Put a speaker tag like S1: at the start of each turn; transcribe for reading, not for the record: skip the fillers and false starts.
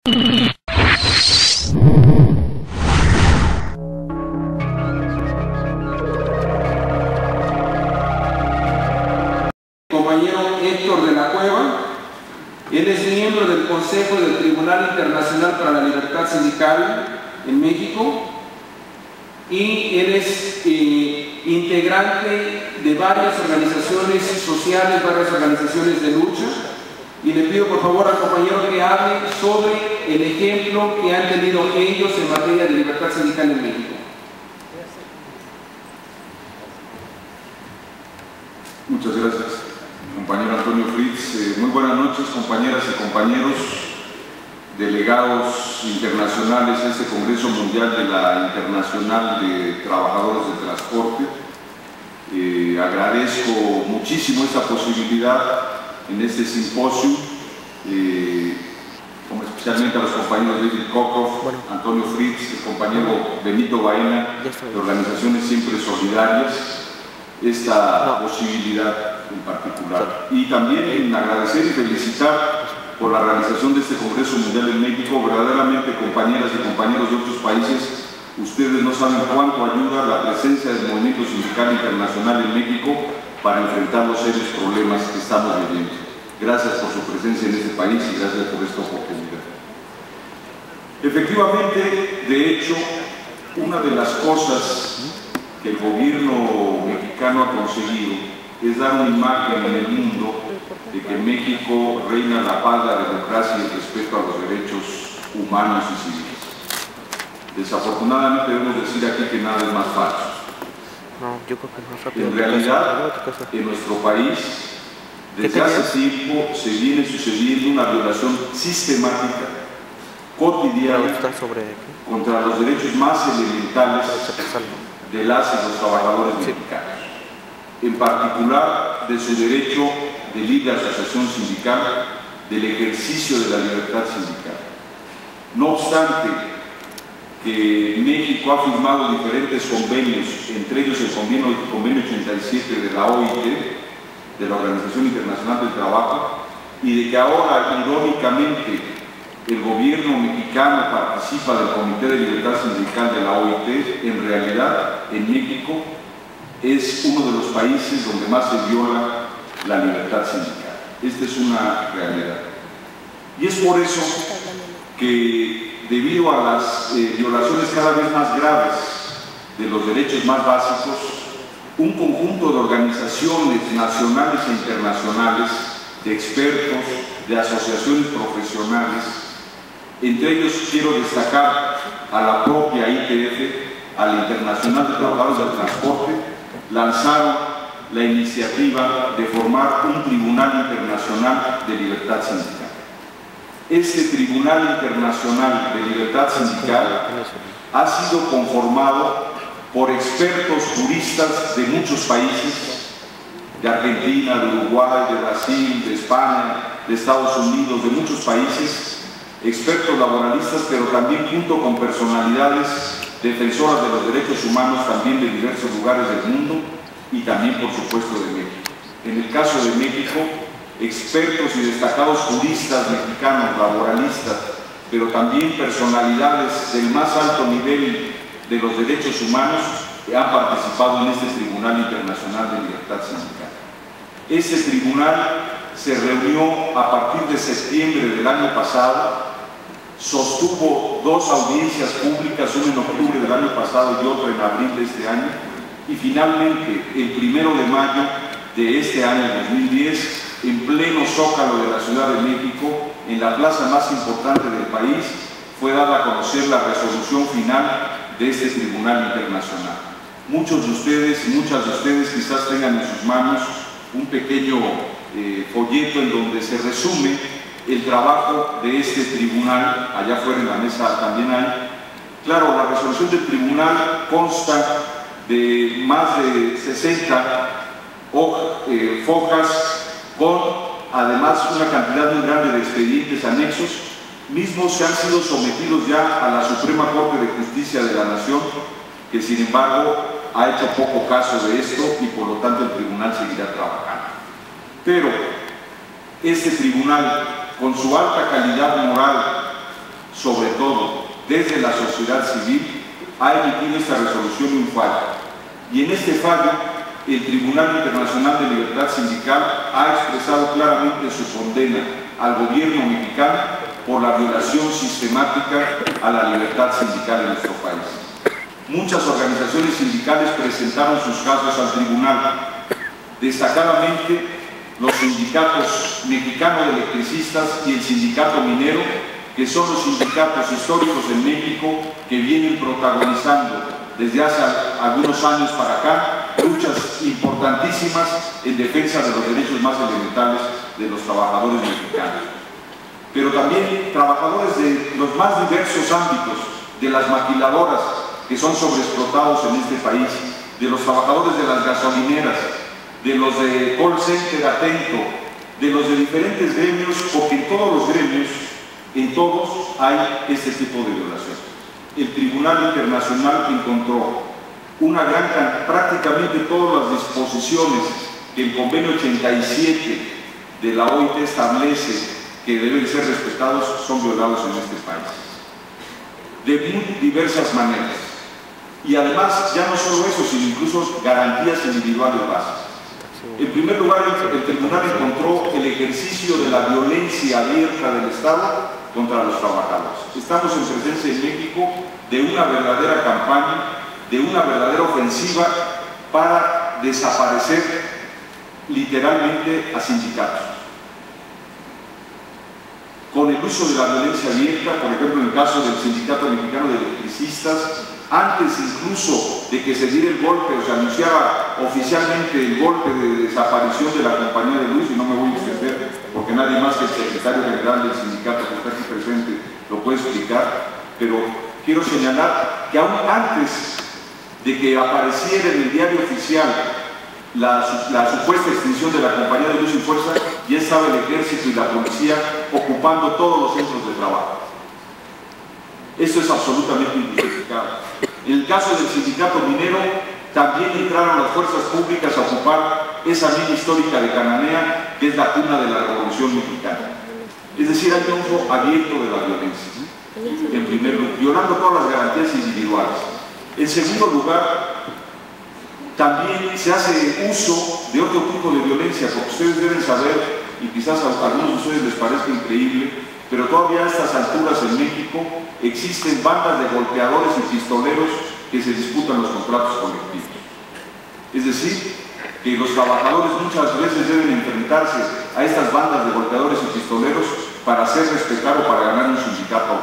S1: Compañero Héctor de la Cueva, él es miembro del Consejo del Tribunal Internacional para la Libertad Sindical en México y él es integrante de varias organizaciones sociales, varias organizaciones de lucha, y le pido por favor al compañero que hable sobre el ejemplo que han tenido ellos en materia de libertad sindical en México.
S2: Muchas gracias, compañero Antonio Fritz. Muy buenas noches, compañeras y compañeros, delegados internacionales a este Congreso Mundial de la Internacional de Trabajadores del Transporte. Agradezco muchísimo esta posibilidad en este simposio, como especialmente a los compañeros David Kokoff, Antonio Fritz, el compañero Benito Baena, de Organizaciones Siempre Solidarias, esta posibilidad en particular. Y también agradecer y felicitar por la realización de este Congreso Mundial en México. Verdaderamente, compañeras y compañeros de otros países, ustedes no saben cuánto ayuda la presencia del movimiento sindical internacional en México para enfrentar los serios problemas que estamos viviendo. Gracias por su presencia en este país y gracias por esta oportunidad. Efectivamente, de hecho, una de las cosas que el gobierno mexicano ha conseguido es dar una imagen en el mundo de que en México reina la paz, la democracia y el respeto a los derechos humanos y civiles. Desafortunadamente debemos decir aquí que nada es más falso. En realidad, en nuestro país, desde hace tiempo se viene sucediendo una violación sistemática, cotidiana, contra los derechos más elementales de las y los trabajadores mexicanos, en particular de su derecho de libre asociación sindical, del ejercicio de la libertad sindical. No obstante que México ha firmado diferentes convenios, entre ellos el convenio 87 de la OIT, de la Organización Internacional del Trabajo, y de que ahora, irónicamente, el gobierno mexicano participa del Comité de Libertad Sindical de la OIT, en realidad, en México, es uno de los países donde más se viola la libertad sindical. Esta es una realidad. Y es por eso que, debido a las violaciones cada vez más graves de los derechos más básicos, un conjunto de organizaciones nacionales e internacionales, de expertos, de asociaciones profesionales, entre ellos quiero destacar a la propia ITF, a la Internacional de Trabajadores del Transporte, lanzaron la iniciativa de formar un Tribunal Internacional de Libertad Sindical. Este Tribunal Internacional de Libertad Sindical ha sido conformado por expertos juristas de muchos países, de Argentina, de Uruguay, de Brasil, de España, de Estados Unidos, de muchos países, expertos laboralistas, pero también junto con personalidades defensoras de los derechos humanos también de diversos lugares del mundo y también, por supuesto, de México. En el caso de México, expertos y destacados juristas mexicanos, laboralistas, pero también personalidades del más alto nivel de los derechos humanos que han participado en este Tribunal Internacional de Libertad Sindical. Este tribunal se reunió a partir de septiembre del año pasado, sostuvo dos audiencias públicas, una en octubre del año pasado y otra en abril de este año, y finalmente, el 1 de mayo de este año 2010, en pleno Zócalo de la Ciudad de México, en la plaza más importante del país, fue dada a conocer la resolución final de este Tribunal Internacional. Muchos de ustedes y muchas de ustedes quizás tengan en sus manos un pequeño folleto en donde se resume el trabajo de este tribunal. Allá afuera en la mesa también hay. Claro, la resolución del tribunal consta de más de 60 fojas, con además una cantidad muy grande de expedientes anexos, mismos que han sido sometidos ya a la Suprema Corte de Justicia de la Nación, que sin embargo ha hecho poco caso de esto y por lo tanto el tribunal seguirá trabajando. Pero este tribunal, con su alta calidad moral sobre todo desde la sociedad civil, ha emitido esta resolución y un fallo. Y en este fallo, el Tribunal Internacional de Libertad Sindical ha expresado claramente su condena al gobierno mexicano por la violación sistemática a la libertad sindical en nuestro país. Muchas organizaciones sindicales presentaron sus casos al tribunal, destacadamente los sindicatos mexicanos de electricistas y el sindicato minero, que son los sindicatos históricos en México que vienen protagonizando desde hace algunos años para acá luchas importantísimas en defensa de los derechos más elementales de los trabajadores mexicanos. Pero también trabajadores de los más diversos ámbitos, de las maquiladoras que son sobreexplotados en este país, de los trabajadores de las gasolineras, de los de call center atento, de los de diferentes gremios, porque en todos los gremios, en todos hay este tipo de violación. El Tribunal Internacional encontró una gran cantidad, prácticamente todas las disposiciones que el Convenio 87 de la OIT establece que deben ser respetados son violados en este país, de muy diversas maneras. Y además, ya no solo eso, sino incluso garantías individuales básicas. En primer lugar, el tribunal encontró el ejercicio de la violencia abierta del Estado contra los trabajadores. Estamos en presencia en México de una verdadera campaña, de una verdadera ofensiva para desaparecer literalmente a sindicatos. Con el uso de la violencia abierta, por ejemplo, en el caso del Sindicato Mexicano de Electricistas, antes incluso de que se diera el golpe o se anunciara oficialmente el golpe de desaparición de la compañía de luz, y no me voy a extender porque nadie más que el secretario general del sindicato que está aquí presente lo puede explicar, pero quiero señalar que aún antes de que apareciera en el diario oficial la supuesta extinción de la compañía de luz y fuerza, ya estaba el ejército y la policía ocupando todos los centros de trabajo. Esto es absolutamente injustificado. En el caso del sindicato minero, también entraron las fuerzas públicas a ocupar esa mina histórica de Cananea, que es la cuna de la Revolución Mexicana. Es decir, hay un uso abierto de la violencia, en primer lugar, violando todas las garantías individuales. En segundo lugar, también se hace uso de otro tipo de violencia, porque ustedes deben saber, y quizás a algunos de ustedes les parezca increíble, pero todavía a estas alturas en México existen bandas de golpeadores y pistoleros que se disputan los contratos colectivos. Es decir, que los trabajadores muchas veces deben enfrentarse a estas bandas de golpeadores y pistoleros para hacer respetar o para ganar un sindicato